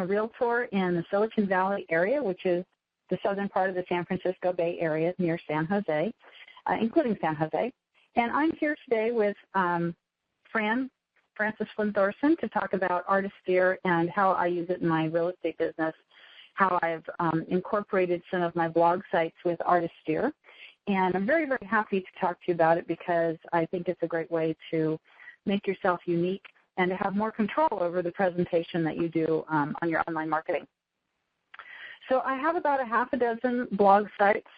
I'm a realtor in the Silicon Valley area, which is the southern part of the San Francisco Bay Area near San Jose, including San Jose. And I'm here today with Frances Flynn Thorson to talk about Artisteer and how I use it in my real estate business, how I've incorporated some of my blog sites with Artisteer. And I'm very, very happy to talk to you about it because I think it's a great way to make yourself unique and to have more control over the presentation that you do on your online marketing. So I have about a half a dozen blog sites.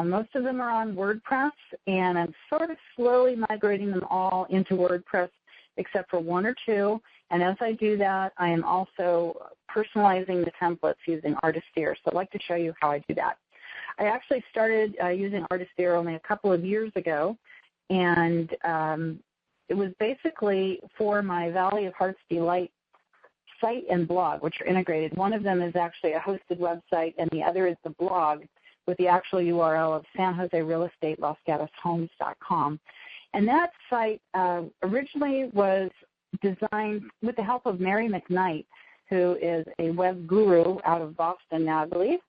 Most of them are on WordPress, and I'm sort of slowly migrating them all into WordPress except for one or two. And as I do that, I am also personalizing the templates using Artisteer. So I'd like to show you how I do that. I actually started using Artisteer only a couple of years ago, and it was basically for my Valley of Heart's Delight site and blog, which are integrated. One of them is actually a hosted website, and the other is the blog with the actual URL of San Jose Real Estate Los Gatos Homes.com. And that site originally was designed with the help of Mary McKnight, who is a web guru out of Boston now, I believe.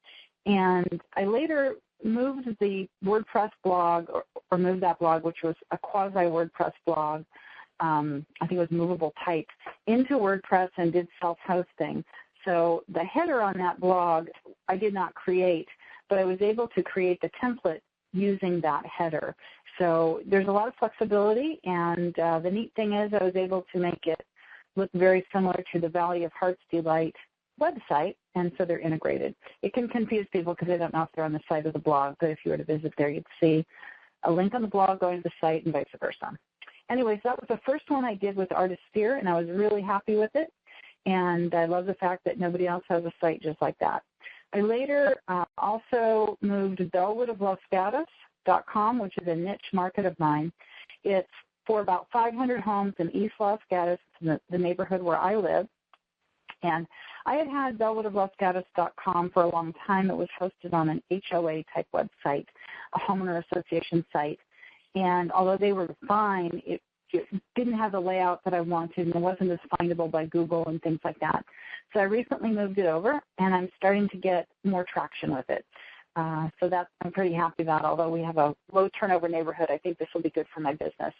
And I later moved the WordPress blog, or moved that blog, which was a quasi-WordPress blog, I think it was movable type, into WordPress and did self-hosting. So the header on that blog I did not create, but I was able to create the template using that header. So there's a lot of flexibility, and the neat thing is I was able to make it look very similar to the Valley of Heart's Delight website, and so they're integrated. It can confuse people because they don't know if they're on the site of the blog, but if you were to visit there, you'd see a link on the blog going to the site and vice versa. Anyways, that was the first one I did with Artisteer, and I was really happy with it, and I love the fact that nobody else has a site just like that. I later also moved BellwoodofLosGatos.com, which is a niche market of mine. It's for about 500 homes in East Los Gatos, the neighborhood where I live. And I had BellwoodofLosGatos.com for a long time. It was hosted on an HOA-type website, a homeowner association site. And although they were fine, it didn't have the layout that I wanted, and it wasn't as findable by Google and things like that. So I recently moved it over, and I'm starting to get more traction with it. So that I'm pretty happy about. Although we have a low turnover neighborhood, I think this will be good for my business.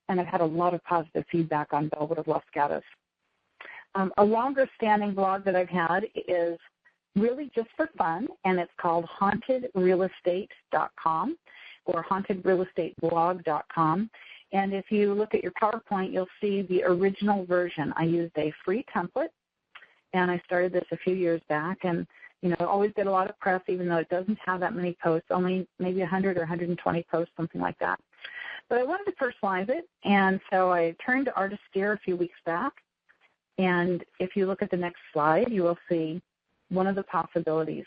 And I've had a lot of positive feedback on Bellwood of Los Gatos. A longer standing blog that I've had is really just for fun, and it's called hauntedrealestate.com or hauntedrealestateblog.com. And if you look at your PowerPoint, you'll see the original version. I used a free template, and I started this a few years back, and I always get a lot of press, even though it doesn't have that many posts, only maybe 100 or 120 posts, something like that. But I wanted to personalize it, and so I turned to Artisteer a few weeks back. And if you look at the next slide, you will see one of the possibilities.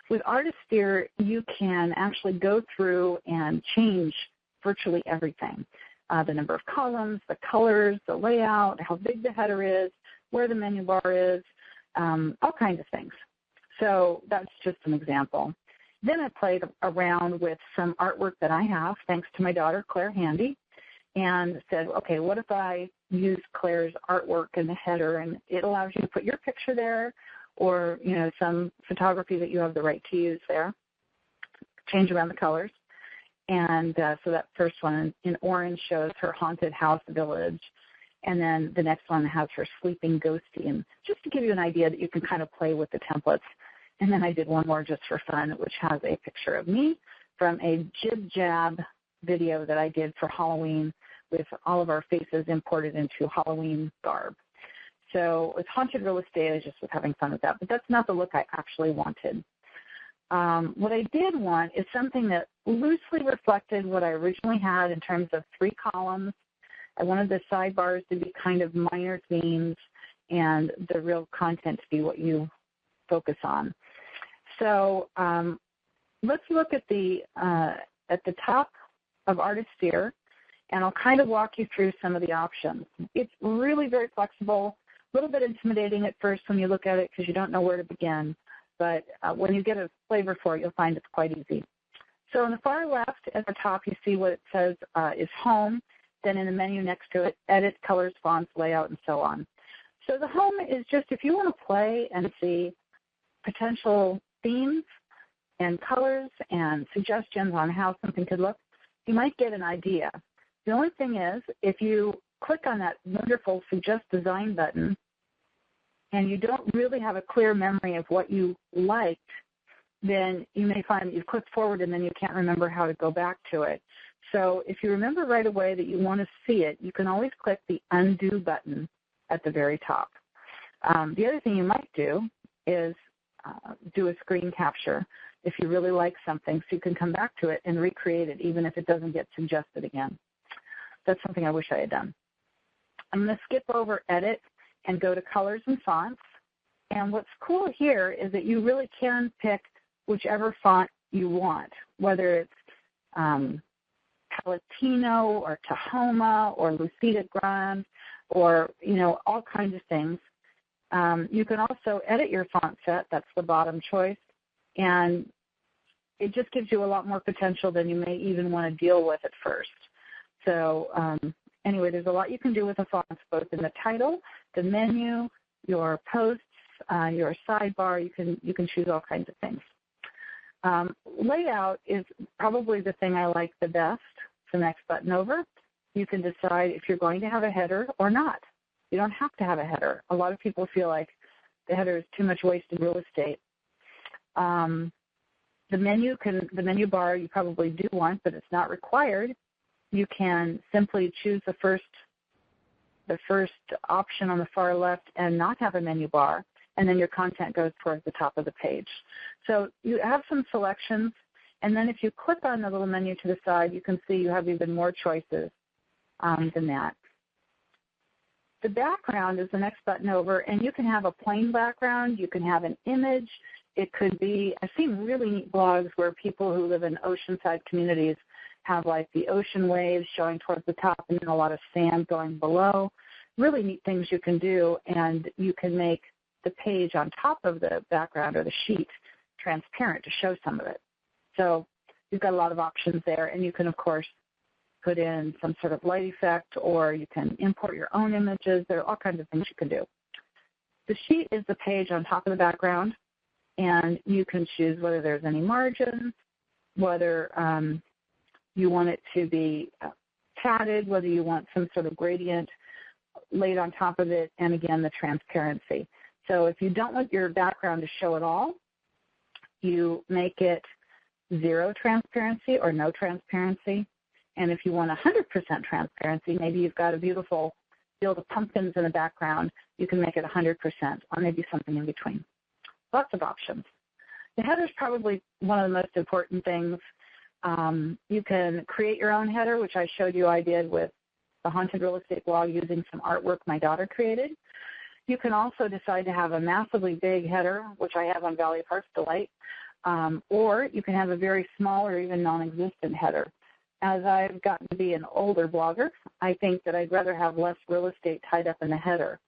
With Artisteer, you can actually go through and change virtually everything. The number of columns, the colors, the layout, how big the header is, where the menu bar is, all kinds of things. So that's just an example. Then I played around with some artwork that I have, thanks to my daughter, Claire Handy, and said, okay, what if I use Claire's artwork in the header, and it allows you to put your picture there or, some photography that you have the right to use there, change around the colors. And so that first one in orange shows her haunted house village, and then the next one has her sleeping ghosty, and just to give you an idea that you can kind of play with the templates. And then I did one more just for fun, which has a picture of me from a jib-jab video that I did for Halloween with all of our faces imported into Halloween garb. So with haunted real estate, I just was having fun with that, but that's not the look I actually wanted. What I did want is something that loosely reflected what I originally had in terms of 3 columns. I wanted the sidebars to be kind of minor themes and the real content to be what you focus on. So let's look at the top of Artisteer, and I'll kind of walk you through some of the options. It's really very flexible, a little bit intimidating at first when you look at it because you don't know where to begin, but when you get a flavor for it, you'll find it's quite easy. So on the far left at the top, you see what it says is Home, then in the menu next to it, Edit, Colors, Fonts, Layout, and so on. So the home is just if you want to play and see potential themes and colors and suggestions on how something could look, you might get an idea. The only thing is, if you click on that wonderful Suggest Design button and you don't really have a clear memory of what you liked, then you may find that you've clicked forward and then you can't remember how to go back to it. So if you remember right away that you want to see it, you can always click the Undo button at the very top. The other thing you might do is do a screen capture if you really like something, so you can come back to it and recreate it even if it doesn't get suggested again. That's something I wish I had done. I'm going to skip over Edit and go to Colors and Fonts. And what's cool here is that you really can pick whichever font you want, whether it's Palatino or Tahoma or Lucida Grande or, all kinds of things. You can also edit your font set. That's the bottom choice. And it just gives you a lot more potential than you may even want to deal with at first. So anyway, there's a lot you can do with the fonts, both in the title, the menu, your posts, your sidebar. You can choose all kinds of things. Layout is probably the thing I like the best. It's the next button over. You can decide if you're going to have a header or not. You don't have to have a header. A lot of people feel like the header is too much wasted real estate. The menu bar you probably do want, but it's not required. You can simply choose the first option on the far left and not have a menu bar, and then your content goes towards the top of the page. So you have some selections, and then if you click on the little menu to the side, you can see you have even more choices than that. The background is the next button over, and you can have a plain background. You can have an image. It could be, I've seen really neat blogs where people who live in oceanside communities have like the ocean waves showing towards the top and then a lot of sand going below. Really neat things you can do, and you can make the page on top of the background or the sheet transparent to show some of it. So you've got a lot of options there, and you can, of course, put in some sort of light effect, or you can import your own images. There are all kinds of things you can do. The sheet is the page on top of the background, and you can choose whether there's any margins, whether you want it to be padded, whether you want some sort of gradient laid on top of it, and again, the transparency. So if you don't want your background to show at all, you make it 0 transparency or no transparency. And if you want 100% transparency, maybe you've got a beautiful field of pumpkins in the background, you can make it 100% or maybe something in between. Lots of options. The header is probably one of the most important things. You can create your own header, which I showed you I did with the Haunted Real Estate blog using some artwork my daughter created. You can also decide to have a massively big header, which I have on Valley of Hearts Delight, or you can have a very small or even non-existent header. As I've gotten to be an older blogger, I think that I'd rather have less real estate tied up in the header.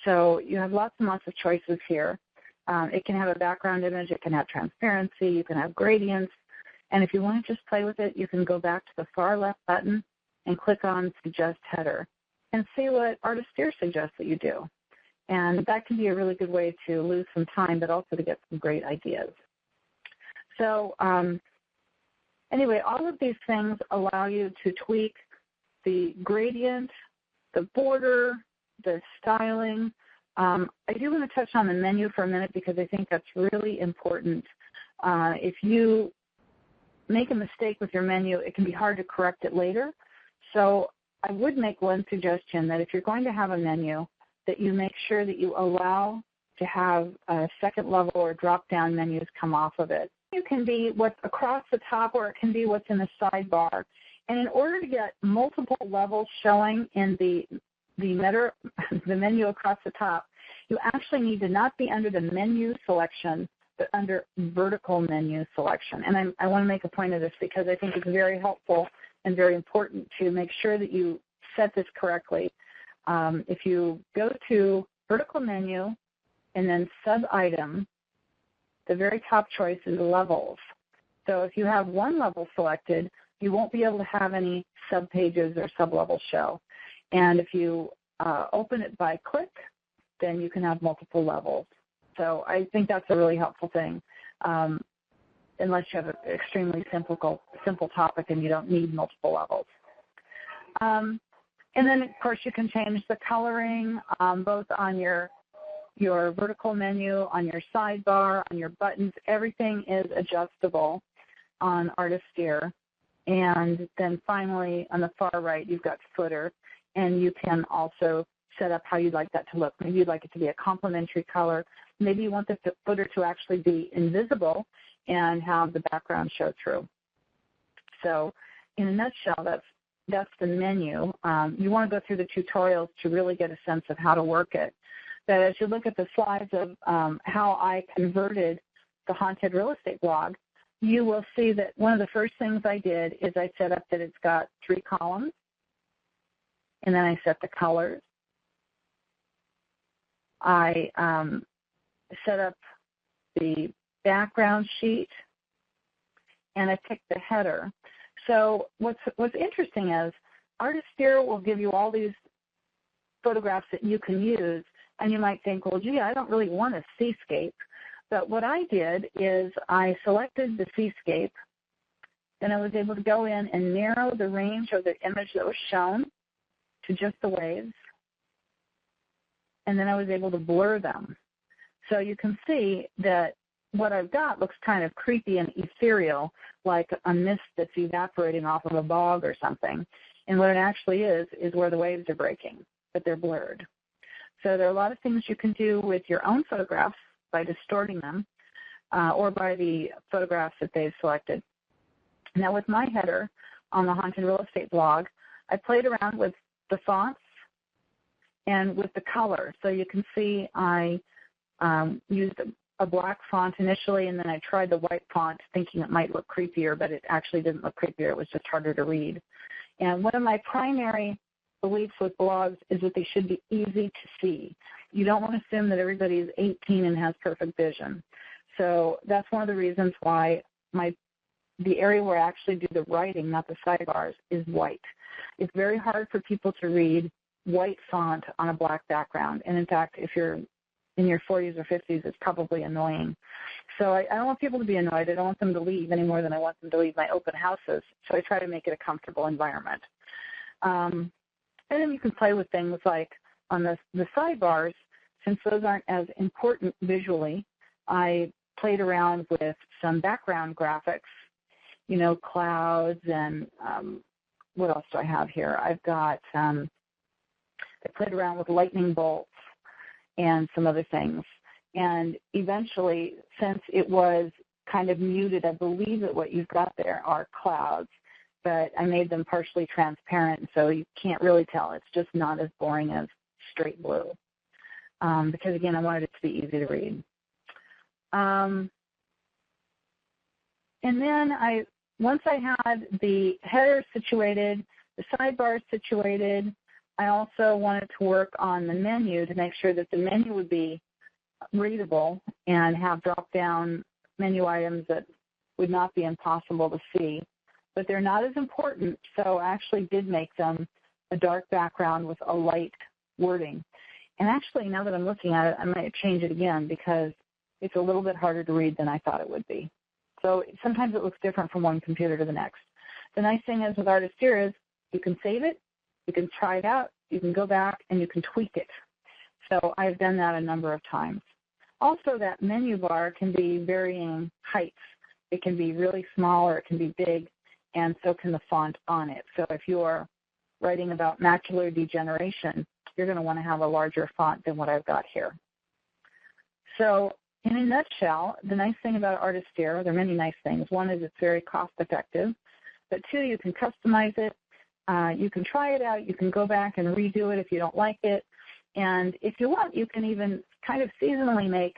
So you have lots and lots of choices here. It can have a background image, it can have transparency, you can have gradients, and if you want to just play with it, you can go back to the far left button and click on Suggest Header and see what Artisteer suggests that you do. And that can be a really good way to lose some time, but also to get some great ideas. So anyway, all of these things allow you to tweak the gradient, the border, the styling. I do want to touch on the menu for a minute because I think that's really important. If you make a mistake with your menu, it can be hard to correct it later. So I would make one suggestion that if you're going to have a menu, that you make sure that you allow to have second level or drop-down menus come off of it. It can be what's across the top or it can be what's in the sidebar. And in order to get multiple levels showing in the menu across the top, you actually need to not be under the menu selection, but under vertical menu selection. And I want to make a point of this because I think it's very helpful and very important to make sure that you set this correctly. If you go to vertical menu and then sub-item, the very top choice is levels. So if you have one level selected, you won't be able to have any sub-pages or sub-levels show. And if you open it by click, then you can have multiple levels. So I think that's a really helpful thing, unless you have an extremely simple topic and you don't need multiple levels. And then, of course, you can change the coloring both on your vertical menu, on your sidebar, on your buttons. Everything is adjustable on Artisteer. And then finally, on the far right, you've got footer, and you can also set up how you'd like that to look. Maybe you'd like it to be a complementary color. Maybe you want the footer to actually be invisible and have the background show through. So in a nutshell, that's the menu. You want to go through the tutorials to really get a sense of how to work it. But as you look at the slides of how I converted the Haunted Real Estate blog, you will see that one of the first things I did is I set up that it's got 3 columns, and then I set the colors. I set up the background sheet, and I picked the header. So what's interesting is Artisteer will give you all these photographs that you can use, and you might think, well, gee, I don't really want a seascape. But what I did is I selected the seascape, then I was able to go in and narrow the range of the image that was shown to just the waves, and then I was able to blur them. So you can see that what I've got looks kind of creepy and ethereal, like a mist that's evaporating off of a bog or something. And what it actually is where the waves are breaking, but they're blurred. So there are a lot of things you can do with your own photographs by distorting them or by the photographs that they've selected. Now with my header on the Haunted Real Estate blog, I played around with the fonts and with the color. So you can see I used a black font initially, and then I tried the white font thinking it might look creepier, but it actually didn't look creepier. It was just harder to read. And one of my primary beliefs with blogs is that they should be easy to see. You don't want to assume that everybody is 18 and has perfect vision. So that's one of the reasons why the area where I actually do the writing, not the sidebars, is white. It's very hard for people to read white font on a black background. And in fact, if you're in your 40s or 50s, it's probably annoying. So I don't want people to be annoyed. I don't want them to leave any more than I want them to leave my open houses. So I try to make it a comfortable environment. And then you can play with things like on the sidebars, since those aren't as important visually, I played around with some background graphics, you know, clouds and what else do I have here? I've got, I played around with lightning bolts and some other things. And eventually, since it was kind of muted, I believe that what you've got there are clouds, but I made them partially transparent, so you can't really tell. It's just not as boring as straight blue. Because, again, I wanted it to be easy to read. And then once I had the header situated, the sidebar situated, I also wanted to work on the menu to make sure that the menu would be readable and have drop-down menu items that would not be impossible to see. But they're not as important, so I actually did make them a dark background with a light wording. And actually, now that I'm looking at it, I might change it again because it's a little bit harder to read than I thought it would be. So sometimes it looks different from one computer to the next. The nice thing is with Artisteer is you can save it, you can try it out, you can go back, and you can tweak it. So I've done that a number of times. Also, that menu bar can be varying heights. It can be really small or it can be big, and so can the font on it. So if you're writing about macular degeneration, you're going to want to have a larger font than what I've got here. So in a nutshell, the nice thing about Artisteer, there are many nice things. One is it's very cost effective, but two, you can customize it. You can try it out. You can go back and redo it if you don't like it. And if you want, you can even kind of seasonally make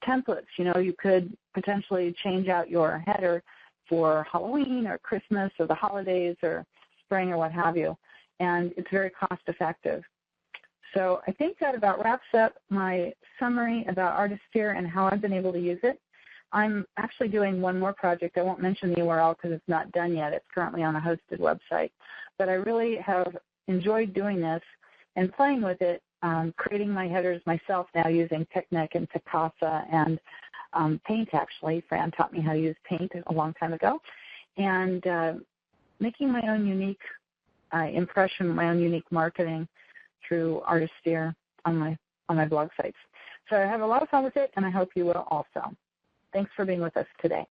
templates. You know, you could potentially change out your header for Halloween or Christmas or the holidays or spring or what have you. And it's very cost effective. So I think that about wraps up my summary about Artisteer and how I've been able to use it. I'm actually doing one more project. I won't mention the URL because it's not done yet. It's currently on a hosted website. But I really have enjoyed doing this and playing with it creating my headers myself now using Picnic and Picasa and Paint, actually. Fran taught me how to use Paint a long time ago. And making my own unique impression, my own unique marketing through Artisteer on my blog sites. So I have a lot of fun with it, and I hope you will also. Thanks for being with us today.